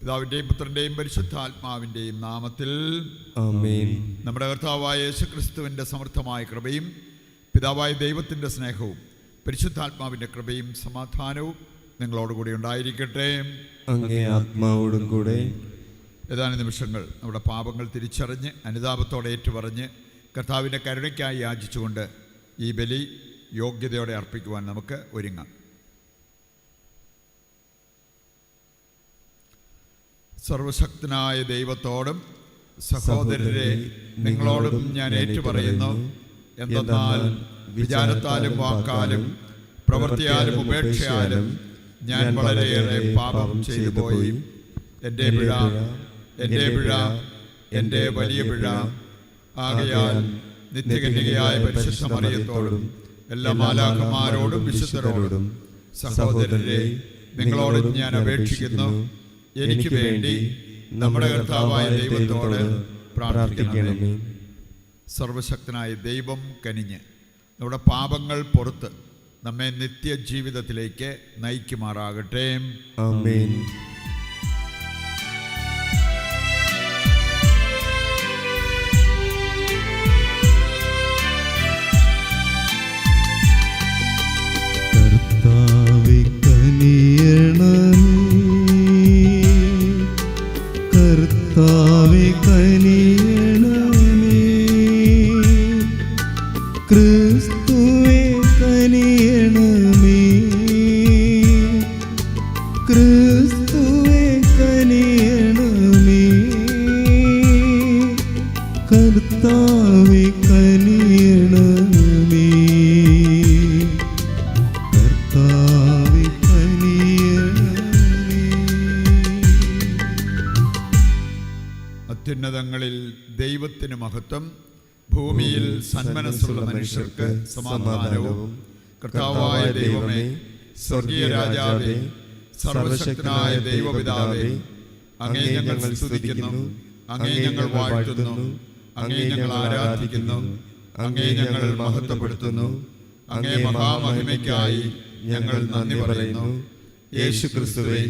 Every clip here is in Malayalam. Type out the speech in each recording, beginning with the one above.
പിതാവിൻ്റെയും പുത്രൻ്റെയും പരിശുദ്ധാത്മാവിൻ്റെയും നാമത്തിൽ ആമേൻ. നമ്മുടെ കർത്താവായ യേശുക്രിസ്തുവിൻ്റെ സമർത്ഥമായ കൃപയും പിതാവായ ദൈവത്തിൻ്റെ സ്നേഹവും പരിശുദ്ധാത്മാവിൻ്റെ കൃപയും സമാധാനവും നിങ്ങളോടുകൂടി ഉണ്ടായിരിക്കട്ടെ. അങ്ങേ ആത്മാവോടും കൂടെ. ഏതാനും നിമിഷങ്ങൾ നമ്മുടെ പാപങ്ങൾ തിരിച്ചറിഞ്ഞ് അനുതാപത്തോടെ ഏറ്റുപറഞ്ഞ് കർത്താവിൻ്റെ കരുണയ്ക്കായി യാചിച്ചുകൊണ്ട് ഈ ബലി യോഗ്യതയോടെ അർപ്പിക്കുവാൻ നമുക്ക് ഒരുങ്ങാം. സർവശക്തനായ ദൈവത്തോടും സഹോദരരെ നിങ്ങളോടും ഞാൻ ഏറ്റുപറയുന്നു, എന്തെന്നാൽ വിചാരത്താലും വാക്കാലും പ്രവൃത്തിയാലും ഉപേക്ഷയാലും ഞാൻ വളരെയേറെ പാപം ചെയ്തു പോയി. എൻ്റെ പിഴ, എൻ്റെ വലിയ പിഴ. ആകയാൽ നിത്യകന്യകയായ പരിശുദ്ധ മറിയത്തോടും എല്ലാ മാലാഖമാരോടും വിശുദ്ധരോടും സഹോദരരെ നിങ്ങളോടും ഞാൻ അപേക്ഷിക്കുന്നു, എനിക്ക് വേണ്ടി നമ്മുടെ കർത്താവായ ദൈവത്തോട് പ്രാർത്ഥിക്കണമേ. സർവശക്തനായ ദൈവം കനിഞ്ഞ് നമ്മുടെ പാപങ്ങൾ പുറത്ത് നമ്മെ നിത്യജീവിതത്തിലേക്ക് നയിക്കുമാറാകട്ടെ. ആമേൻ. കർത്താവേ കനിയണമേ, ക്രിസ്തുവേ കനിയണമേ, ക്രിസ്തുവേ കനിയണമേ, കർത്താവേ കനിയണമേ, കർത്താവേ കനിയണമേ. അത്യുന്നതങ്ങളിൽ ദൈവത്തിന് മഹത്വം, ഭൂമിയിൽ സന്മനസ്സുള്ള മനുഷ്യർക്ക് സമാധാനവും. കർത്താവായ ദൈവമേ, സ്വർഗീയ രാജാവേ, സർവശക്തനായ ദൈവപിതാവേ, അങ്ങേ ഞങ്ങൾ സ്തുതിക്കുന്നു, അങ്ങേ ഞങ്ങൾ വാഴ്ത്തുന്നു, അങ്ങേ ഞങ്ങൾ ആരാധിക്കുന്നു, അങ്ങേ ഞങ്ങൾ മഹത്വപ്പെടുത്തുന്നു. അങ്ങേ മഹാമഹിമയ്ക്കായി ഞങ്ങൾ നന്ദി പറയുന്നു. യേശുക്രിസ്തുവേ,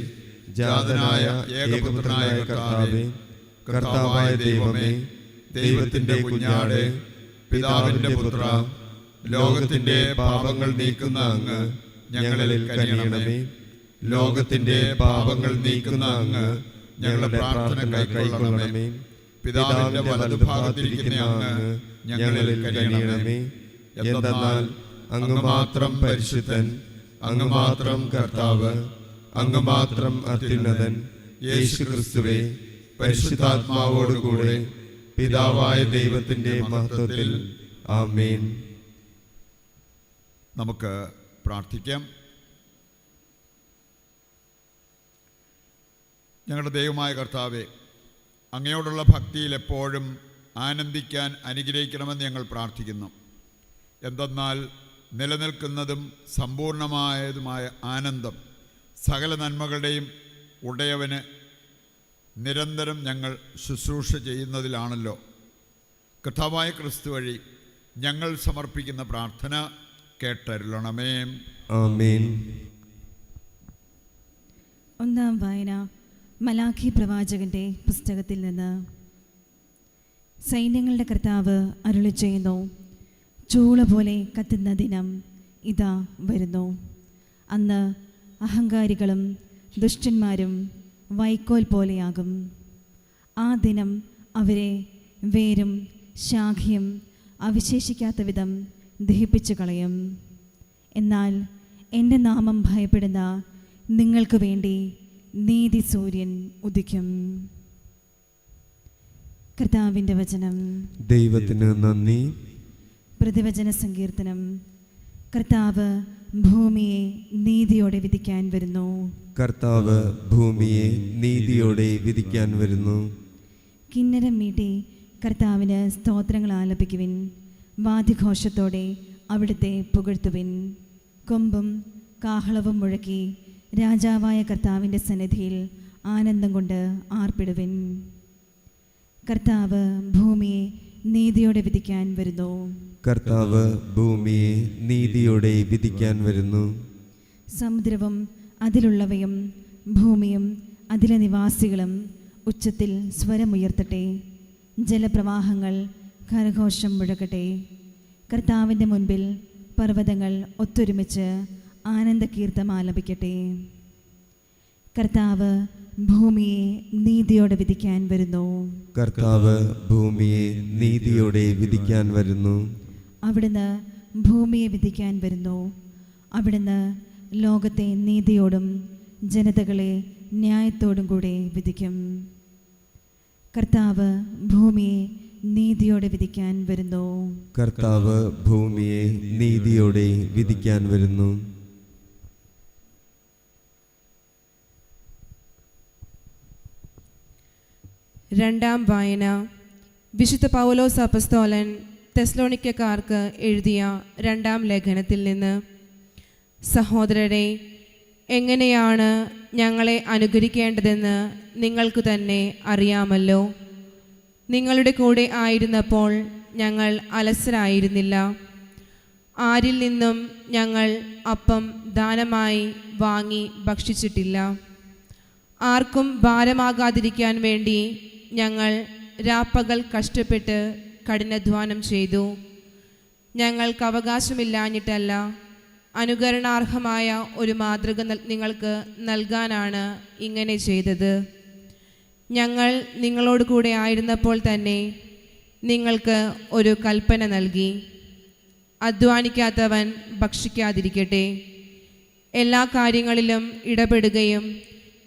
ജാതനായ ഏകപുത്രനായ കർത്താവേ, കർത്താവായ ദൈവമേ, ദൈവത്തിന്റെ കുഞ്ഞാടേ, പിതാവിന്റെ പുത്ര, ലോകത്തിന്റെ പാപങ്ങൾ നീക്കുന്ന അങ്ങ് ഞങ്ങളിൽ കനിയണമേ. ലോകത്തിന്റെ പാപങ്ങൾ നീക്കുന്ന അങ്ങ് ഞങ്ങളുടെ പ്രാർത്ഥന കൈക്കൊള്ളണമേ. പിതാവിന്റെ വലതുഭാഗത്തിരിക്കുന്ന അങ്ങ് ഞങ്ങളിൽ കനിയണമേ. എന്തെന്നാൽ അങ്ങ് മാത്രം പരിശുദ്ധൻ, അങ്ങ് മാത്രം കർത്താവ്, അങ്ങ് മാത്രം അത്യുന്നതൻ. യേശുക്രിസ്തുവേ, പരിശുദ്ധാത്മാവോടുകൂടെ പിതാവായ ദൈവത്തിന്റെ മഹത്വത്തിൽ. ആമേൻ. നമുക്ക് പ്രാർത്ഥിക്കാം. ഞങ്ങളുടെ ദൈവമായ കർത്താവേ, അങ്ങയോടുള്ള ഭക്തിയിൽ എപ്പോഴും ആനന്ദിക്കാൻ അനുഗ്രഹിക്കണമെന്ന് ഞങ്ങൾ പ്രാർത്ഥിക്കുന്നു. എന്തെന്നാൽ നിലനിൽക്കുന്നതും സമ്പൂർണമായതുമായ ആനന്ദം സകല നന്മകളുടെയും ഉടയവന് നിരന്തരം ഞങ്ങൾ ശുശ്രൂഷ ചെയ്യുന്നതിലാണല്ലോ. കർത്താവായ ക്രിസ്തു വഴി ഞങ്ങൾ സമർപ്പിക്കുന്ന പ്രാർത്ഥന കേട്ടരുളണമേ. ആമേൻ. ഒന്നാം വായന മലാഖി പ്രവാചകന്റെ പുസ്തകത്തിൽ നിന്ന്. സൈന്യങ്ങളുടെ കർത്താവ് അരുളി ചെയ്യുന്നു, ചൂള പോലെ കത്തുന്ന ദിനം ഇതാ വരുന്നു. അന്ന് അഹങ്കാരികളും ദുഷ്ടന്മാരും വൈക്കോൽ പോലെയാകും. ആ ദിനം അവരെ വേരും ശാഖയും അവശേഷിക്കാത്ത വിധം ദഹിപ്പിച്ചു കളയും. എന്നാൽ എൻ്റെ നാമം ഭയപ്പെടുന്ന നിങ്ങൾക്ക് വേണ്ടി നീതി സൂര്യൻ ഉദിക്കും. കർത്താവിൻ്റെ വചനം. ദൈവത്തിന് നന്ദി. പ്രതിവചന സങ്കീർത്തനം. കർത്താവ് ഭൂമിയെ നീതിയോടെ വിധിക്കാൻ വരുന്നു. കർത്താവ് ഭൂമിയെ നീതിയോടെ വിധിക്കാൻ വരുന്നു. കിന്നരം മീട്ടി കർത്താവിന് സ്തോത്രങ്ങൾ ആലപിക്കുവിൻ. വാദ്യഘോഷത്തോടെ അവിടുത്തെ പുകഴ്ത്തുവിൻ. കൊമ്പും കാഹളവും മുഴക്കി രാജാവായ കർത്താവിൻ്റെ സന്നിധിയിൽ ആനന്ദം കൊണ്ട് ആർപ്പിടുവിൻ. കർത്താവ് ഭൂമിയെ നീതിയോടെ വിധിക്കാൻ വരുന്നു. കർത്താവ് ഭൂമിയെ നീതിയോടെ വിധിക്കാൻ വരുന്നു. സമുദ്രവും അതിലുള്ളവയും ഭൂമിയും അതിലെ നിവാസികളും ഉച്ചത്തിൽ സ്വരമുയർത്തട്ടെ. ജലപ്രവാഹങ്ങൾ കരഘോഷം മുഴക്കട്ടെ. കർത്താവിൻ്റെ മുൻപിൽ പർവ്വതങ്ങൾ ഒത്തൊരുമിച്ച് ആനന്ദകീർത്തനം ആലപിക്കട്ടെ. കർത്താവ് ഭൂമിയെ നീതിയോടെ വിധിക്കാൻ വരുന്നു. കർത്താവ് ഭൂമിയെ നീതിയോടെ വിധിക്കാൻ വരുന്നു. അവിടുന്ന് ഭൂമിയെ വിധിക്കാൻ വരുന്നു. അവിടുന്ന് ലോകത്തെ നീതിയോടും ജനതകളെ ന്യായത്തോടും കൂടെ വിധിക്കും. കർത്താവ് ഭൂമിയെ നീതിയോടെ വിധിക്കാൻ വരുന്നു. കർത്താവ് ഭൂമിയെ നീതിയോടെ വിധിക്കാൻ വരുന്നു. രണ്ടാം വായന. വിശുദ്ധ പൗലോസ് അപ്പസ്തോലൻ തെസ്സലോനിക്കക്കാർക്ക് എഴുതിയ രണ്ടാം ലേഖനത്തിൽ നിന്ന്. സഹോദരരെ, എങ്ങനെയാണ് ഞങ്ങളെ അനുകരിക്കേണ്ടതെന്ന് നിങ്ങൾക്ക് തന്നെ അറിയാമല്ലോ. നിങ്ങളുടെ കൂടെ ആയിരുന്നപ്പോൾ ഞങ്ങൾ അലസരായിരുന്നില്ല. ആരിൽ നിന്നും ഞങ്ങൾ അപ്പം ദാനമായി വാങ്ങി ഭക്ഷിച്ചിട്ടില്ല. ആർക്കും ഭാരമാകാതിരിക്കാൻ വേണ്ടി ഞങ്ങൾ രാപ്പകൽ കഷ്ടപ്പെട്ട് കഠിനാധ്വാനം ചെയ്തു. ഞങ്ങൾക്ക് അവകാശമില്ലാഞ്ഞിട്ടല്ല, അനുകരണാർഹമായ ഒരു മാതൃക നിങ്ങൾക്ക് നൽകാനാണ് ഇങ്ങനെ ചെയ്തത്. ഞങ്ങൾ നിങ്ങളോട് കൂടെ ആയിരുന്നപ്പോൾ തന്നെ നിങ്ങൾക്ക് ഒരു കൽപ്പന നൽകി: അധ്വാനിക്കാത്തവൻ ഭക്ഷിക്കാതിരിക്കട്ടെ. എല്ലാ കാര്യങ്ങളിലും ഇടപെടുകയും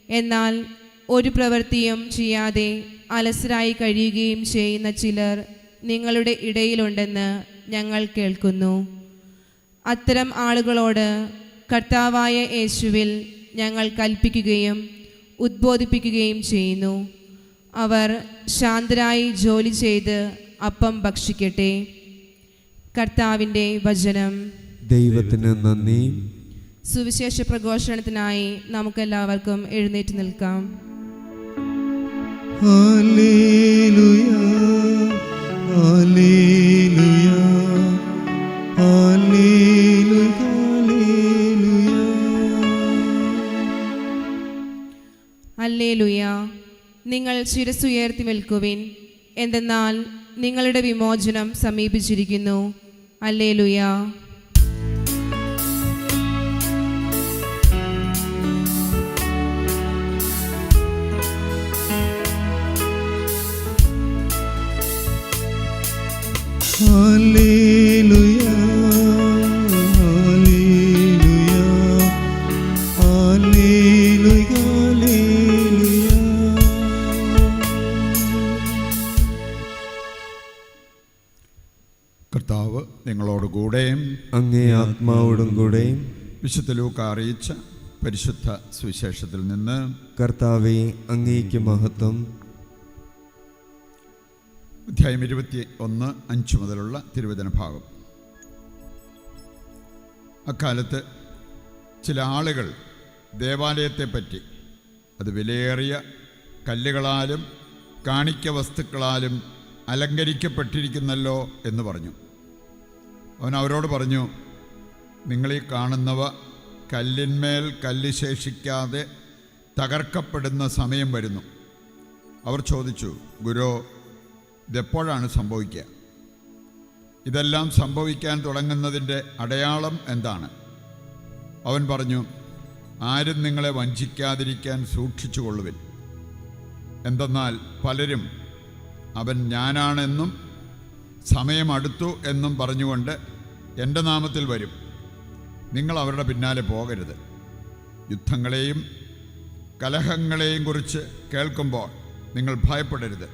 എന്നാൽ ഒരു പ്രവൃത്തിയും ചെയ്യാതെ അലസരായി കഴിയുകയും ചെയ്യുന്ന ചിലർ നിങ്ങളുടെ ഇടയിലുണ്ടെന്ന് ഞങ്ങൾ കേൾക്കുന്നു. അത്തരം ആളുകളോട് കർത്താവായ യേശുവിൽ ഞങ്ങൾ കൽപ്പിക്കുകയും ഉദ്ബോധിപ്പിക്കുകയും ചെയ്യുന്നു. അവർ ശാന്തരായി ജോലി ചെയ്ത് അപ്പം ഭക്ഷിക്കട്ടെ. കർത്താവിൻ്റെ വചനം. ദൈവത്തിന് നന്ദി. സുവിശേഷ പ്രഘോഷണത്തിനായി നമുക്കെല്ലാവർക്കും എഴുന്നേറ്റ് നിൽക്കാം. ഹല്ലേലൂയ, ഹല്ലേലൂയ, ഹല്ലേലൂയ, ഹല്ലേലൂയ. ഹല്ലേലൂയ. നിങ്ങൾ ശിരസ്സുയർത്തി നിൽക്കുവിൻ, എന്തെന്നാൽ നിങ്ങളുടെ വിമോചനം സമീപിച്ചിരിക്കുന്നു. ഹല്ലേലൂയ. ഹല്ലേലൂയ, ഹല്ലേലൂയ, ഹല്ലേലൂയ, ഹല്ലേലൂയ. കർത്താവ് നിങ്ങളോടുകൂടെ അങ്ങേ ആത്മാവോടും കൂടെ. വിശുദ്ധ ലൂക്ക അറിയിച്ച പരിശുദ്ധ സുവിശേഷത്തിൽ നിന്ന്. കർത്താവെ, അങ്ങേക്ക് മഹത്വം. അധ്യായം 21:5 മുതലുള്ള തിരുവചന ഭാഗം. അക്കാലത്ത് ചില ആളുകൾ ദേവാലയത്തെപ്പറ്റി അത് വിലയേറിയ കല്ലുകളാലും കാണിക്ക വസ്തുക്കളാലും അലങ്കരിക്കപ്പെട്ടിരിക്കുന്നല്ലോ എന്ന് പറഞ്ഞു. അവൻ അവരോട് പറഞ്ഞു: നിങ്ങളീ കാണുന്നവ കല്ലിന്മേൽ കല്ല് ശേഷിക്കാതെ തകർക്കപ്പെടുന്ന സമയം വരുന്നു. അവർ ചോദിച്ചു: ഗുരോ, ഇതെപ്പോഴാണ് സംഭവിക്കുക? ഇതെല്ലാം സംഭവിക്കാൻ തുടങ്ങുന്നതിൻ്റെ അടയാളം എന്താണ്? അവൻ പറഞ്ഞു: ആരും നിങ്ങളെ വഞ്ചിക്കാതിരിക്കാൻ സൂക്ഷിച്ചുകൊള്ളുവിൻ. എന്തെന്നാൽ പലരും അവൻ ഞാനാണെന്നും സമയം അടുത്തു എന്നും പറഞ്ഞുകൊണ്ട് എൻ്റെ നാമത്തിൽ വരും. നിങ്ങൾ അവരുടെ പിന്നാലെ പോകരുത്. യുദ്ധങ്ങളെയും കലഹങ്ങളെയും കുറിച്ച് കേൾക്കുമ്പോൾ നിങ്ങൾ ഭയപ്പെടരുത്.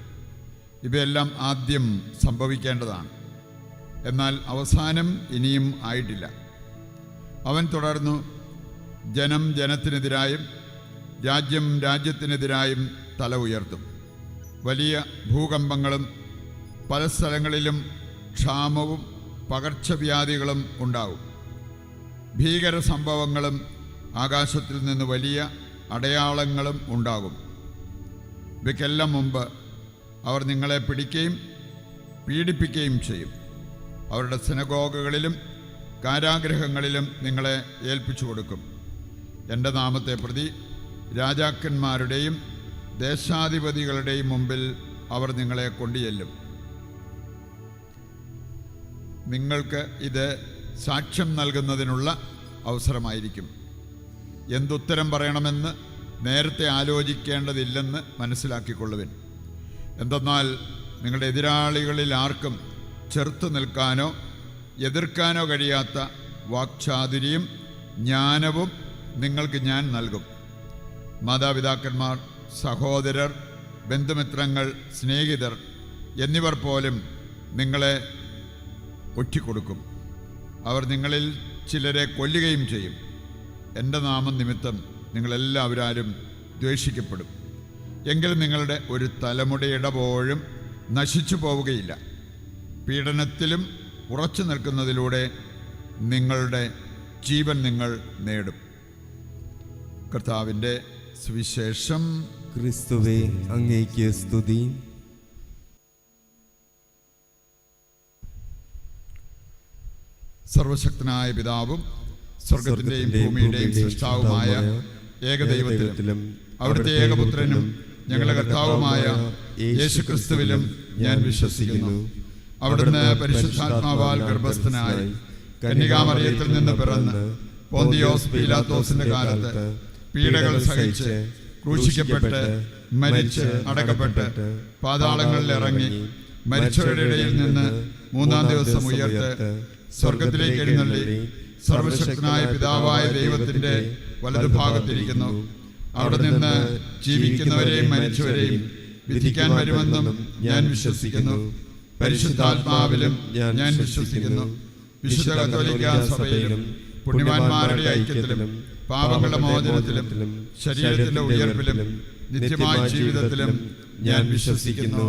ഇവയെല്ലാം ആദ്യം സംഭവിക്കേണ്ടതാണ്, എന്നാൽ അവസാനം ഇനിയും ആയിട്ടില്ല. അവൻ തുടർന്നു: ജനം ജനത്തിനെതിരായും രാജ്യം രാജ്യത്തിനെതിരായും തല ഉയർത്തും. വലിയ ഭൂകമ്പങ്ങളും പല സ്ഥലങ്ങളിലും ക്ഷാമവും പകർച്ചവ്യാധികളും ഉണ്ടാവും. ഭീകര സംഭവങ്ങളും ആകാശത്തിൽ നിന്ന് വലിയ അടയാളങ്ങളും ഉണ്ടാകും. ഇവയ്ക്കെല്ലാം മുമ്പ് അവർ നിങ്ങളെ പിടിക്കുകയും പീഡിപ്പിക്കുകയും ചെയ്യും. അവരുടെ സിനഗോഗുകളിലും കാരാഗൃഹങ്ങളിലും നിങ്ങളെ ഏൽപ്പിച്ചു കൊടുക്കും. എൻ്റെ നാമത്തെ പ്രതി രാജാക്കന്മാരുടെയും ദേശാധിപതികളുടെയും മുമ്പിൽ അവർ നിങ്ങളെ കൊണ്ടുചെല്ലും. നിങ്ങൾക്ക് ഇത് സാക്ഷ്യം നൽകുന്നതിനുള്ള അവസരമായിരിക്കും. എന്തുത്തരം പറയണമെന്ന് നേരത്തെ ആലോചിക്കേണ്ടതില്ലെന്ന് മനസ്സിലാക്കിക്കൊള്ളുവിൻ. എന്തെന്നാൽ നിങ്ങളുടെ എതിരാളികളിൽ ആർക്കും ചെറുത്തു നിൽക്കാനോ എതിർക്കാനോ കഴിയാത്ത വാക്ചാതുര്യം ജ്ഞാനവും നിങ്ങൾക്ക് ഞാൻ നൽകും. മാതാപിതാക്കന്മാർ, സഹോദരർ, ബന്ധുമിത്രങ്ങൾ, സ്നേഹിതർ എന്നിവർ പോലും നിങ്ങളെ ഒറ്റിക്കൊടുക്കും. അവർ നിങ്ങളിൽ ചിലരെ കൊല്ലുകയും ചെയ്യും. എൻ്റെ നാമം നിമിത്തം നിങ്ങളെല്ലാവരും ദ്വേഷിക്കപ്പെടും. എങ്കിലും നിങ്ങളുടെ ഒരു തലമുടിയിട പോലും നശിച്ചു പോവുകയില്ല. പീഡനത്തിലും ഉറച്ചു നിൽക്കുന്നതിലൂടെ നിങ്ങളുടെ ജീവൻ നിങ്ങൾ നേടും. കർത്താവിൻ്റെ സുവിശേഷം. ക്രിസ്തുവേ, അങ്ങേക്ക് സ്തുതി. സർവശക്തനായ പിതാവും സ്വർഗത്തിന്റെയും ഭൂമിയുടെയും സൃഷ്ടാവുമായ ഏകദൈവത്തിലും അവിടുത്തെ ഏകപുത്രനും ഞങ്ങളുടെ കർത്താവുമായ യേശുക്രിസ്തുവിലും ഞാൻ വിശ്വസിക്കുന്നു. അവിടുന്ന് പരിശുദ്ധാത്മാവാൽ ഗർഭസ്ഥനായി കന്യകാമറിയത്തിൽ നിന്ന് പിറന്ന് പോന്തിയോസ് പീലാത്തോസിന്റെ കാലത്ത് പീഡകൾ സഹിച്ച് ക്രൂശിക്കപ്പെട്ട് മരിച്ച് അടക്കപ്പെട്ട് പാതാളങ്ങളിൽ ഇറങ്ങി മരിച്ചവരുടെ ഇടയിൽ നിന്ന് മൂന്നാം ദിവസം ഉയർത്ത് സ്വർഗത്തിലേക്ക് എഴുന്നള്ളി സർവശക്തനായ പിതാവായ ദൈവത്തിന്റെ വലതുഭാഗത്തിരിക്കുന്നു. അവിടെ നിന്ന് ജീവിക്കുന്നവരെയും മരിച്ചവരെയും വിധിക്കാൻ വരുമെന്നും ഞാൻ വിശ്വസിക്കുന്നു. പരിശുദ്ധാത്മാവിലും ഞാൻ വിശ്വസിക്കുന്നു. വിശുദ്ധ കത്തോലിക്കാ സഭയിലും പുണ്യവാന്മാരുടെ ഐക്യത്തിലും പാപങ്ങളുടെ മോചനത്തിലും ശരീരത്തിന്റെ ഉയർപ്പിലും നിത്യമായ ജീവിതത്തിലും ഞാൻ വിശ്വസിക്കുന്നു.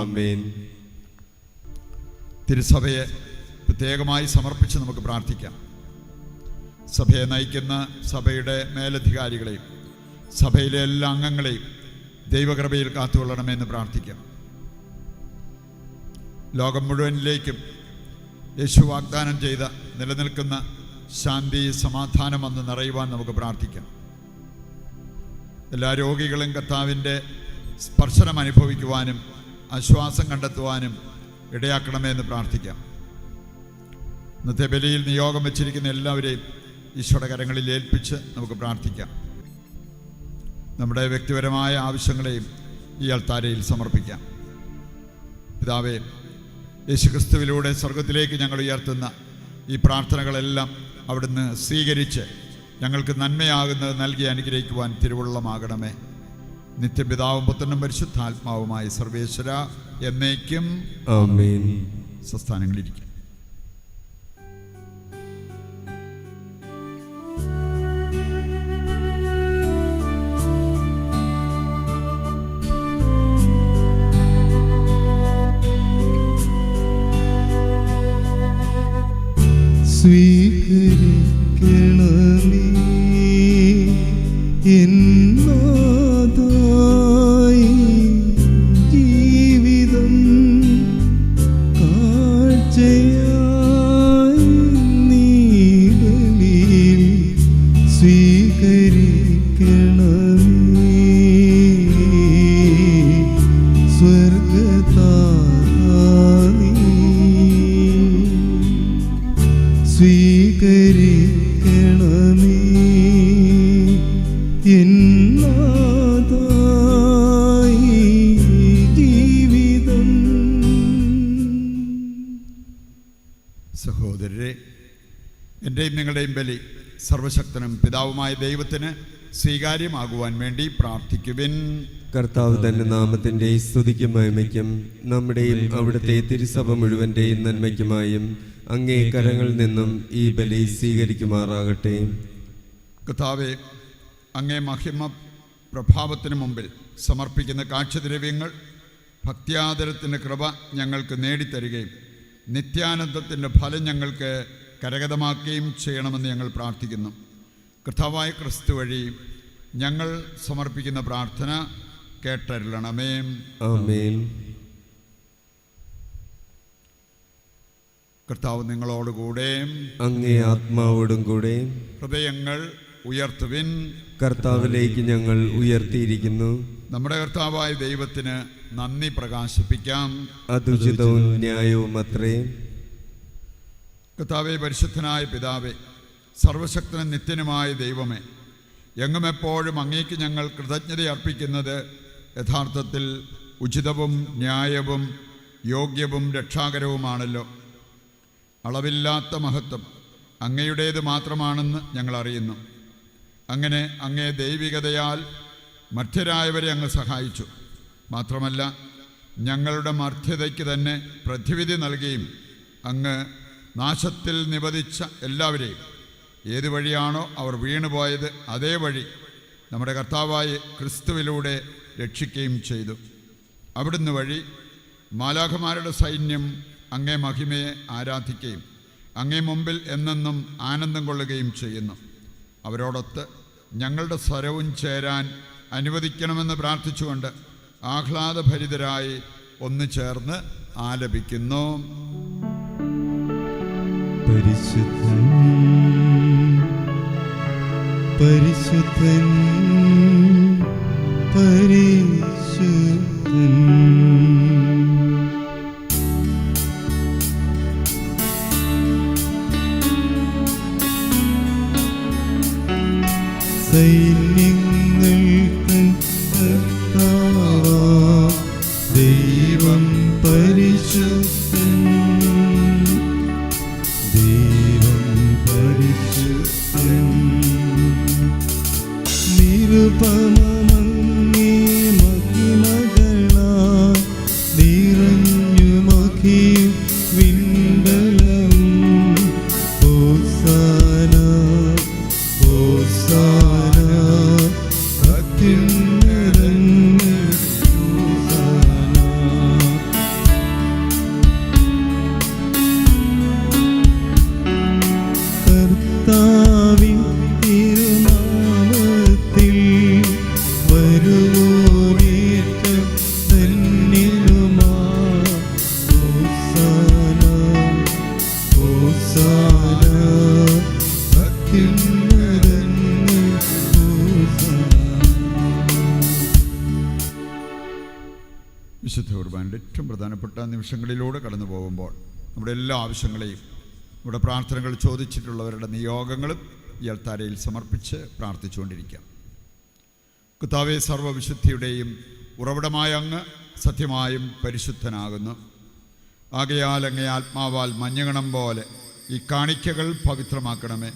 ആമേൻ. തിരുസഭയെ പ്രത്യേകമായി സമർപ്പിച്ച് നമുക്ക് പ്രാർത്ഥിക്കാം. സഭയെ നയിക്കുന്ന സഭയുടെ മേലധികാരികളെയും സഭയിലെ എല്ലാ അംഗങ്ങളെയും ദൈവകൃപയിൽ കാത്തുകൊള്ളണമെന്ന് പ്രാർത്ഥിക്കാം. ലോകം മുഴുവനിലേക്കും യേശു വാഗ്ദാനം ചെയ്ത നിലനിൽക്കുന്ന ശാന്തി, സമാധാനം വന്ന് നിറയുവാൻ നമുക്ക് പ്രാർത്ഥിക്കാം. എല്ലാ രോഗികളും കർത്താവിൻ്റെ സ്പർശനം അനുഭവിക്കുവാനും ആശ്വാസം കണ്ടെത്തുവാനും ഇടയാക്കണമെന്ന് പ്രാർത്ഥിക്കാം. ഇന്നത്തെ ബലിയിൽ നിയോഗം വെച്ചിരിക്കുന്ന എല്ലാവരെയും ഈശോയുടെ കരങ്ങളിൽ ഏൽപ്പിച്ച് നമുക്ക് പ്രാർത്ഥിക്കാം. നമ്മുടെ വ്യക്തിപരമായ ആവശ്യങ്ങളെയും ഈ അൾത്താരയിൽ സമർപ്പിക്കാം. പിതാവേ, യേശുക്രിസ്തുവിലൂടെ സ്വർഗത്തിലേക്ക് ഞങ്ങൾ ഉയർത്തുന്ന ഈ പ്രാർത്ഥനകളെല്ലാം അവിടുന്ന് സ്വീകരിച്ച് ഞങ്ങൾക്ക് നന്മയാകുന്നത് നൽകി അനുഗ്രഹിക്കുവാൻ തിരുവുള്ളമാകണമേ. നിത്യപിതാവും പുത്രനും പരിശുദ്ധാത്മാവുമായ സർവേശ്വര എന്നേക്കും ആമേൻ. സ്വസ്ഥാനങ്ങളിരിക്കും. സ്വീകരിക്കണമേ എന്നാദായി ജീവിതം കാഴ്ചയായി നീ ബലിയിൽ സ്വീകരിക്കണമേ സ്വർഗതാനി സ്വീകരിക്കണമേ എന്നാദായി ജീവിതം. സഹോദരരെ, എൻ്റെയും നിങ്ങളുടെയും ബലി സർവശക്തനും പിതാവുമായ ദൈവത്തിന് സ്വീകാര്യമാകുവാൻ വേണ്ടി പ്രാർത്ഥിക്കുവിൻ. കർത്താവ് തന്റെ നാമത്തിന്റെ സ്തുതിക്കും മഹിമയ്ക്കും നമ്മുടെയും അവിടുത്തെ തിരുസഭ മുഴുവന്റെയും നന്മയ്ക്കുമായും അങ്ങേ കരങ്ങളിൽ നിന്നും ഈ ബലി സ്വീകരിക്കുമാറാകട്ടെ. കർത്താവേ, അങ്ങേ മഹിമ പ്രഭാവത്തിന് മുമ്പിൽ സമർപ്പിക്കുന്ന കാഴ്ചദ്രവ്യങ്ങൾ ഭക്ത്യാദരത്തിൻ്റെ കൃപ ഞങ്ങൾക്ക് നേടിത്തരികയും നിത്യാനന്ദത്തിൻ്റെ ഫലം ഞങ്ങൾക്ക് കരഗതമാക്കുകയും ചെയ്യണമെന്ന് ഞങ്ങൾ പ്രാർത്ഥിക്കുന്നു. കർത്താവായ ക്രിസ്തു വഴി ഞങ്ങൾ സമർപ്പിക്കുന്ന പ്രാർത്ഥന കേട്ടരുളണമേ. ആമേൻ. കർത്താവ് നിങ്ങളോടുകൂടെ അങ്ങേ ആത്മാവോടും കൂടെ. ഹൃദയങ്ങൾ ഉയർത്തുവിൻ. കർത്താവിലേക്ക് ഞങ്ങൾ ഉയർത്തിയിരിക്കുന്നു. നമ്മുടെ കർത്താവായ ദൈവത്തിന് നന്ദി പ്രകാശിപ്പിക്കാം. അതുചിതവും ന്യായവും അത്രേ. കർത്താവേ, പരിശുദ്ധനായ പിതാവേ, സർവശക്തനും നിത്യനുമായ ദൈവമേ, എങ്ങും എപ്പോഴും അങ്ങേക്ക് ഞങ്ങൾ കൃതജ്ഞത അർപ്പിക്കുന്നത് യഥാർത്ഥത്തിൽ ഉചിതവും ന്യായവും യോഗ്യവും രക്ഷാകരവുമാണല്ലോ. അളവില്ലാത്ത മഹത്വം അങ്ങയുടേത് മാത്രമാണെന്ന് ഞങ്ങൾ അറിയുന്നു. അങ്ങനെ അങ്ങേ ദൈവികതയാൽ മർത്യരായവരെ അങ്ങ് സഹായിച്ചു. മാത്രമല്ല, ഞങ്ങളുടെ മർത്യതയ്ക്ക് തന്നെ പ്രതിവിധി നൽകുകയും അങ്ങ് നാശത്തിൽ നിപതിച്ച എല്ലാവരെയും ഏത് വഴിയാണോ അവർ വീണുപോയത് അതേ വഴി നമ്മുടെ കർത്താവായ ക്രിസ്തുവിലൂടെ രക്ഷിക്കുകയും ചെയ്തു. അവിടുന്ന് വഴി മാലാഖമാരുടെ സൈന്യം അങ്ങേ മഹിമയെ ആരാധിക്കുകയും അങ്ങേ മുമ്പിൽ എന്നെന്നും ആനന്ദം കൊള്ളുകയും ചെയ്യുന്നു. അവരോടൊത്ത് ഞങ്ങളുടെ സ്വരവും ചേരാൻ അനുവദിക്കണമെന്ന് പ്രാർത്ഥിച്ചുകൊണ്ട് ആഹ്ലാദഭരിതരായി ഒന്ന് ചേർന്ന് ആലപിക്കുന്നു. പരിശുദ്ധൻ പരിശുദ്ധൻ പരിശുദ്ധൻ. സൈന്യങ്ങൾക്ക് കർത്താവാം ദൈവം പരിശുദ്ധൻ. ദൈവം പരിശുദ്ധൻ. നിരുപമമങ്ങേ മഹിമകളാൽ നിറഞ്ഞു മഹിയും വിണ്ടലവും. ഹോസാന ഹോസാന അത്യുന്നതങ്ങളിൽ ഹോസാന. കർത്താവിൻ തിരുനാമത്തിൽ വരുവോനേറ്റം ധന്യനുമാ. ഹോസാന ഹോസാന അത്യുന്നതങ്ങളിൽ ഹോസാന. വിശുദ്ധ കുർബാനയുടെ ഏറ്റവും പ്രധാനപ്പെട്ട നിമിഷങ്ങളിലൂടെ കടന്നു പോകുമ്പോൾ നമ്മുടെ എല്ലാ ആവശ്യങ്ങളെയും നമ്മുടെ പ്രാർത്ഥനകൾ ചോദിച്ചിട്ടുള്ളവരുടെ നിയോഗങ്ങളും ഈ അൾത്താരയിൽ സമർപ്പിച്ച് പ്രാർത്ഥിച്ചുകൊണ്ടിരിക്കാം. കർത്താവേ, സർവ്വവിശുദ്ധിയുടെയും ഉറവിടമായ അങ്ങ് സത്യമായും പരിശുദ്ധനാകുന്നു. ആകയാൽ അങ്ങേ ആത്മാവാൽ മഞ്ഞുകണം പോലെ ഈ കാണിക്കകൾ പവിത്രമാക്കണമേ.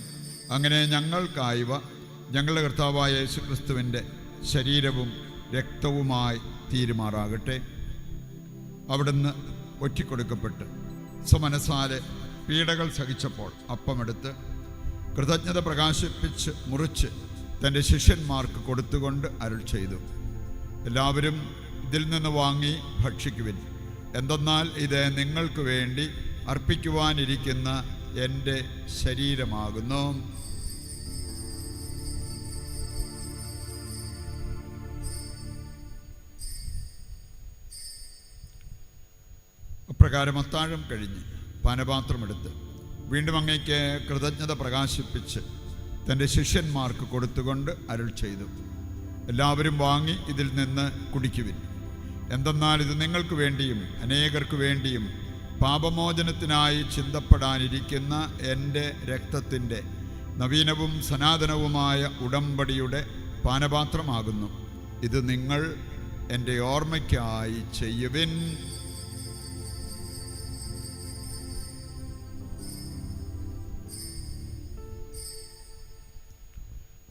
അങ്ങനെ ഞങ്ങൾക്കായവ ഞങ്ങളുടെ കർത്താവായ യേശുക്രിസ്തുവിൻ്റെ ശരീരവും രക്തവുമായി തീരുമാറാകട്ടെ. അവിടുന്ന് ഒറ്റിക്കൊടുക്കപ്പെട്ട് സ്വമനസാലെ പീഡകൾ സഹിച്ചപ്പോൾ അപ്പമെടുത്ത് കൃതജ്ഞത പ്രകാശിപ്പിച്ച് മുറിച്ച് തൻ്റെ ശിഷ്യന്മാർക്ക് കൊടുത്തുകൊണ്ട് അരുൾ ചെയ്തു, എല്ലാവരും ഇതിൽ നിന്ന് വാങ്ങി ഭക്ഷിക്കുവിൻ. എന്തെന്നാൽ ഇത് നിങ്ങൾക്ക് വേണ്ടി അർപ്പിക്കുവാനിരിക്കുന്ന എൻ്റെ ശരീരമാകുന്നു. അപ്രകാരം അത്താഴം കഴിഞ്ഞ് പാനപാത്രമെടുത്ത് വീണ്ടും അങ്ങേക്ക് കൃതജ്ഞത പ്രകാശിപ്പിച്ച് തൻ്റെ ശിഷ്യന്മാർക്ക് കൊടുത്തുകൊണ്ട് അരുൾ ചെയ്തു, എല്ലാവരും വാങ്ങി ഇതിൽ നിന്ന് കുടിക്കുവിൻ. എന്തെന്നാൽ ഇത് നിങ്ങൾക്ക് വേണ്ടിയും അനേകർക്ക് വേണ്ടിയും പാപമോചനത്തിനായി ചിന്തപ്പെടാനിരിക്കുന്ന എൻ്റെ രക്തത്തിൻ്റെ നവീനവും സനാതനവുമായ ഉടമ്പടിയുടെ പാനപാത്രമാകുന്നു. ഇത് നിങ്ങൾ എൻ്റെ ഓർമ്മയ്ക്കായി ചെയ്യുവിൻ.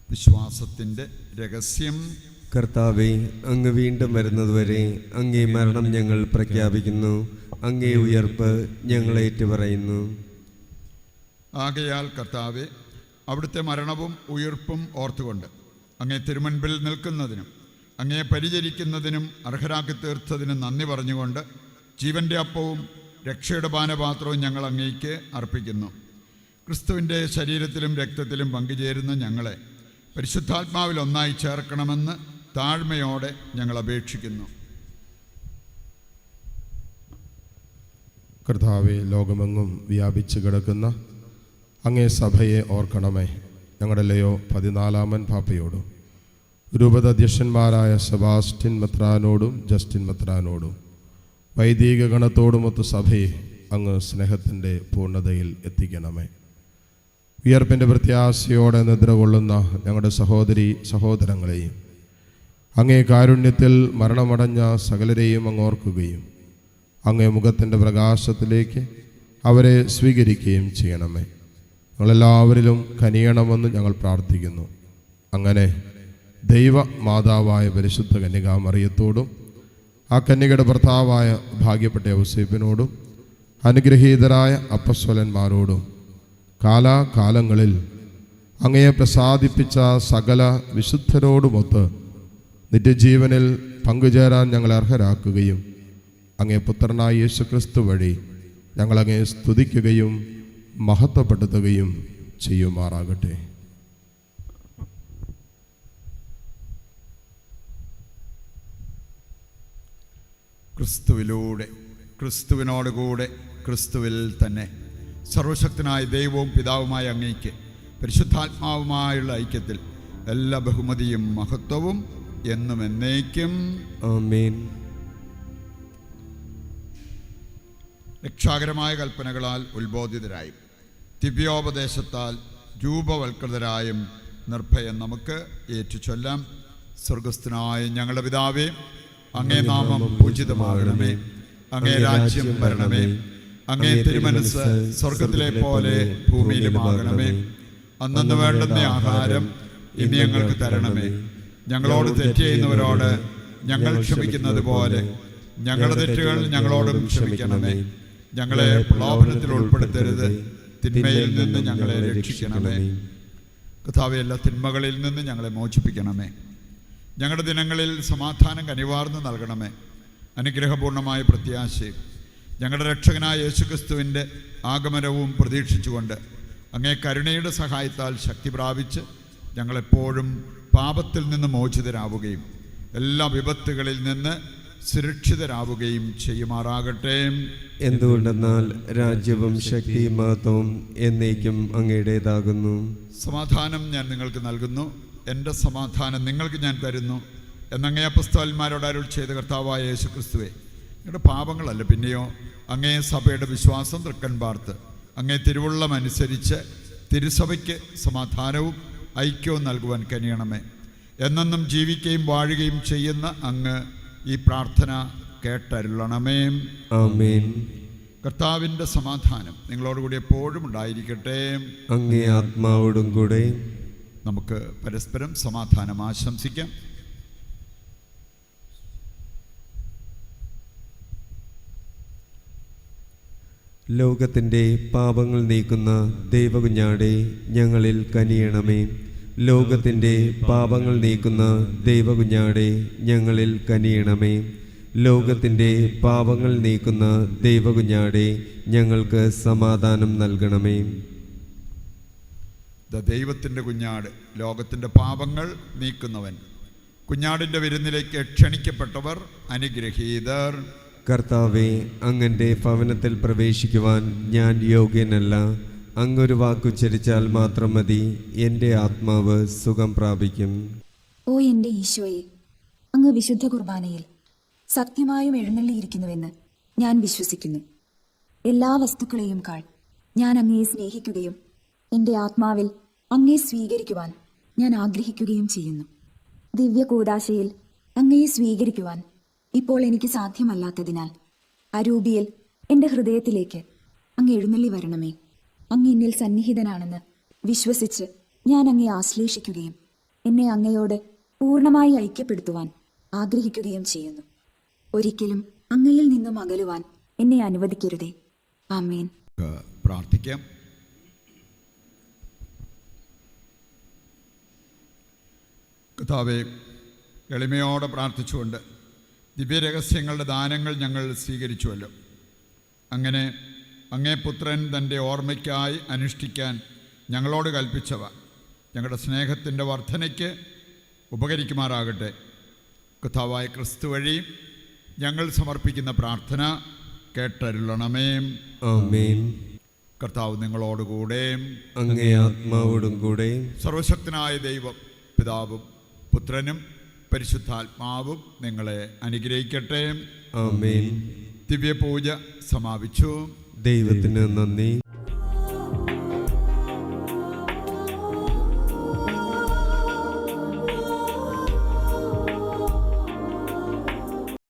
വിശ്വാസത്തിൻ്റെ രഹസ്യം. കർത്താവേ, അങ്ങ് വീണ്ടും വരുന്നതുവരെ അങ്ങേ മരണം ഞങ്ങൾ പ്രഖ്യാപിക്കുന്നു. അങ്ങേ ഉയർപ്പ് ഞങ്ങൾ ഏറ്റുപറയുന്നു. ആകയാൽ കർത്താവെ, അവിടുത്തെ മരണവും ഉയിർപ്പും ഓർത്തുകൊണ്ട് അങ്ങേ തിരുമുൻപിൽ നിൽക്കുന്നതിനും അങ്ങേ പരിചരിക്കുന്നതിനും അർഹരാക്കി തീർത്തതിനും നന്ദി പറഞ്ഞുകൊണ്ട് ജീവൻ്റെ അപ്പവും രക്ഷയുടെ പാനപാത്രവും ഞങ്ങൾ അങ്ങേക്ക് അർപ്പിക്കുന്നു. ക്രിസ്തുവിൻ്റെ ശരീരത്തിലും രക്തത്തിലും പങ്കുചേരുന്ന ഞങ്ങളെ പരിശുദ്ധാത്മാവിൽ ഒന്നായി ചേർക്കണമെന്ന് താഴ്മയോടെ ഞങ്ങൾ അപേക്ഷിക്കുന്നു. കർത്താവെ, ലോകമെങ്ങും വ്യാപിച്ചു കിടക്കുന്ന അങ്ങേ സഭയെ ഓർക്കണമേ. ഞങ്ങളുടെ ലയോ 14 പാപ്പയോടും രൂപത അധ്യക്ഷന്മാരായ സെബാസ്റ്റ്യൻ മെത്രാനോടും ജസ്റ്റിൻ മെത്രാനോടും വൈദിക ഗണത്തോടുമൊത്ത് സഭയെ അങ്ങ് സ്നേഹത്തിൻ്റെ പൂർണ്ണതയിൽ എത്തിക്കണമേ. വിയർപ്പിൻ്റെ പ്രത്യാശയോടെ നിദ്ര കൊള്ളുന്ന ഞങ്ങളുടെ സഹോദരി സഹോദരങ്ങളെയും അങ്ങേ കാരുണ്യത്തിൽ മരണമടഞ്ഞ സകലരെയും അങ്ങ് ഓർക്കുകയും അങ്ങേ മുഖത്തിൻ്റെ പ്രകാശത്തിലേക്ക് അവരെ സ്വീകരിക്കുകയും ചെയ്യണമേ. ഞങ്ങളെല്ലാവരിലും കനിയണമെന്ന് ഞങ്ങൾ പ്രാർത്ഥിക്കുന്നു. അങ്ങനെ ദൈവ മാതാവായ പരിശുദ്ധ കന്യകാമറിയത്തോടും ആ കന്യകയുടെ ഭർത്താവായ ഭാഗ്യപ്പെട്ട യൗസേപ്പിനോടും അനുഗ്രഹീതരായ അപ്പസ്വലന്മാരോടും കാലാകാലങ്ങളിൽ അങ്ങയെ പ്രസാദിപ്പിച്ച സകല വിശുദ്ധരോടുമൊത്ത് നിത്യജീവനിൽ പങ്കുചേരാൻ ഞങ്ങളെ അർഹരാക്കുകയും അങ്ങേ പുത്രനായ യേശുക്രിസ്തു വഴി ഞങ്ങളങ്ങേ സ്തുതിക്കുകയും മഹത്വപ്പെടുത്തുകയും ചെയ്യുമാറാകട്ടെ. ക്രിസ്തുവിലൂടെ, ക്രിസ്തുവിനോടുകൂടെ, ക്രിസ്തുവിൽ തന്നെ സർവശക്തനായ ദൈവവും പിതാവുമായ അങ്ങേക്ക് പരിശുദ്ധാത്മാവുമായുള്ള ഐക്യത്തിൽ എല്ലാ ബഹുമതിയും മഹത്വവും എന്നും എന്നേക്കും ആമേൻ. രക്ഷാകരമായ കൽപ്പനകളാൽ ഉത്ബോധിതരായും ദിവ്യോപദേശത്താൽ രൂപവൽകൃതരായും നിർഭയം നമുക്ക് ഏറ്റുചൊല്ലാം. സ്വർഗസ്ഥനായ ഞങ്ങളുടെ പിതാവേ, അങ്ങേ നാമം പൂജിതമാകണമേ, അങ്ങേ രാജ്യം വരണമേ, അങ്ങേ തിരുമനസ് സ്വർഗത്തിലെ പോലെ ഭൂമിയിലുമാകണമേ. അന്നന്ന് വേണ്ടുന്ന ആഹാരം ഇനി ഞങ്ങൾക്ക് തരണമേ. ഞങ്ങളോട് തെറ്റ് ചെയ്യുന്നവരോട് ഞങ്ങൾ ക്ഷമിക്കുന്നത് പോലെ ഞങ്ങളുടെ തെറ്റുകൾ ഞങ്ങളോടും ക്ഷമിക്കണമേ. ഞങ്ങളെ പ്രലോഭനത്തിൽ ഉൾപ്പെടുത്തരുത്, തിന്മയിൽ നിന്ന് ഞങ്ങളെ രക്ഷിക്കണമേ. കർത്താവേ, എല്ലാ തിന്മകളിൽ നിന്ന് ഞങ്ങളെ മോചിപ്പിക്കണമേ. ഞങ്ങളുടെ ദിനങ്ങളിൽ സമാധാനം കനിവാർന്ന് നൽകണമേ. അനുഗ്രഹപൂർണമായ പ്രത്യാശയും ഞങ്ങളുടെ രക്ഷകനായ യേശുക്രിസ്തുവിൻ്റെ ആഗമനവും പ്രതീക്ഷിച്ചുകൊണ്ട് അങ്ങേ കരുണയുടെ സഹായത്താൽ ശക്തി പ്രാപിച്ച് ഞങ്ങളെപ്പോഴും പാപത്തിൽ നിന്ന് മോചിതരാവുകയും എല്ലാ വിപത്തുകളിൽ നിന്ന് സുരക്ഷിതരാവുകയും ചെയ്യുമാറാകട്ടെ. എന്തുകൊണ്ടെന്നാൽ രാജ്യവും ശക്തിയും മഹത്വവും എന്നേക്കും അങ്ങയുടേതാകുന്നു. സമാധാനം ഞാൻ നിങ്ങൾക്ക് നൽകുന്നു, എൻ്റെ സമാധാനം നിങ്ങൾക്ക് ഞാൻ തരുന്നു എന്നങ്ങേ അപ്പസ്തോലന്മാരോട് അരുൾ ചെയ്ത കർത്താവായ യേശുക്രിസ്തുവേ, നിങ്ങളുടെ പാപങ്ങളല്ല പിന്നെയോ അങ്ങേ സഭയുടെ വിശ്വാസം തൃക്കൺ പാർത്ത് അങ്ങേ തിരുവുള്ളം അനുസരിച്ച് തിരുസഭയ്ക്ക് സമാധാനവും ഐക്യവും നൽകുവാൻ കനിയണമേ. എന്നെന്നും ജീവിക്കുകയും വാഴുകയും ചെയ്യുന്ന അങ്ങ് ഈ പ്രാർത്ഥന കേട്ടരുളണമേ. ആമേൻ. കർത്താവിൻ്റെ സമാധാനം നിങ്ങളോടുകൂടി എപ്പോഴും ഉണ്ടായിരിക്കട്ടെ. അങ്ങേ ആത്മാവോടും കൂടെ. നമുക്ക് പരസ്പരം സമാധാനം ആശംസിക്കാം. ലോകത്തിൻ്റെ പാപങ്ങൾ നീക്കുന്ന ദൈവകുഞ്ഞാടെ ഞങ്ങളിൽ കനിയണമേ. ലോകത്തിൻ്റെ പാപങ്ങൾ നീക്കുന്ന ദൈവകുഞ്ഞാടെ ഞങ്ങളിൽ കനിയണമേ. ലോകത്തിൻ്റെ പാപങ്ങൾ നീക്കുന്ന ദൈവകുഞ്ഞാടെ ഞങ്ങൾക്ക് സമാധാനം നൽകണമേ. ദൈവത്തിൻ്റെ കുഞ്ഞാട്, ലോകത്തിൻ്റെ പാപങ്ങൾ നീക്കുന്നവൻ, കുഞ്ഞാടിൻ്റെ വിരുന്നിലേക്ക് ക്ഷണിക്കപ്പെട്ടവർ അനുഗ്രഹീതർ. കർത്താവെ, അങ്ങൻ്റെ ഭവനത്തിൽ പ്രവേശിക്കുവാൻ ഞാൻ യോഗ്യനല്ല. അങ്ങൊരു വാക്കുച്ചരിച്ചാൽ മാത്രം മതി, എൻ്റെ ആത്മാവ് സുഖം പ്രാപിക്കും. ഓ എൻ്റെ ഈശോയെ, അങ്ങ് വിശുദ്ധ കുർബാനയിൽ സത്യമായും എഴുന്നള്ളിയിരിക്കുന്നുവെന്ന് ഞാൻ വിശ്വസിക്കുന്നു. എല്ലാ വസ്തുക്കളെയും കാൾ ഞാൻ അങ്ങയെ സ്നേഹിക്കുകയും എൻ്റെ ആത്മാവിൽ അങ്ങയെ സ്വീകരിക്കുവാൻ ഞാൻ ആഗ്രഹിക്കുകയും ചെയ്യുന്നു. ദിവ്യ കൂദാശയിൽ അങ്ങയെ സ്വീകരിക്കുവാൻ ഇപ്പോൾ എനിക്ക് സാധ്യമല്ലാത്തതിനാൽ അരൂപിയിൽ എൻ്റെ ഹൃദയത്തിലേക്ക് അങ്ങ് എഴുന്നള്ളി വരണമേ. അങ്ങ് എന്നിൽ സന്നിഹിതനാണെന്ന് വിശ്വസിച്ച് ഞാൻ അങ്ങയെ ആശ്ലേഷിക്കുകയും എന്നെ അങ്ങയോട് പൂർണ്ണമായി ഐക്യപ്പെടുത്തുവാൻ ആഗ്രഹിക്കുകയും ചെയ്യുന്നു. ഒരിക്കലും അങ്ങയിൽ നിന്നും അകലുവാൻ എന്നെ അനുവദിക്കരുതേ. ആമേൻ. പ്രാർത്ഥിക്കാം. കർത്താവേ, എളിമയോടെ പ്രാർത്ഥിച്ചുകൊണ്ട് ദിവ്യരഹസ്യങ്ങളുടെ ദാനങ്ങൾ ഞങ്ങൾ സ്വീകരിച്ചുവല്ലോ. അങ്ങനെ അങ്ങേ പുത്രൻ തൻ്റെ ഓർമ്മയ്ക്കായി അനുഷ്ഠിക്കാൻ ഞങ്ങളോട് കൽപ്പിച്ചവ ഞങ്ങളുടെ സ്നേഹത്തിൻ്റെ വർധനയ്ക്ക് ഉപകരിക്കുമാറാകട്ടെ. കർത്താവായ ക്രിസ്തു വഴി ഞങ്ങൾ സമർപ്പിക്കുന്ന പ്രാർത്ഥന കേട്ടരുളണമേ. ആമേൻ. കർത്താവ് നിങ്ങളോടുകൂടെ അങ്ങേ ആത്മാവോടും കൂടെ സർവശക്തനായ ദൈവം പിതാവും പുത്രനും പരിശുദ്ധാത്മാവും നിങ്ങളെ അനുഗ്രഹിക്കട്ടെ. ആമേൻ. ദിവ്യപൂജ സമാപിച്ചു. ദൈവത്തിന് നന്ദി.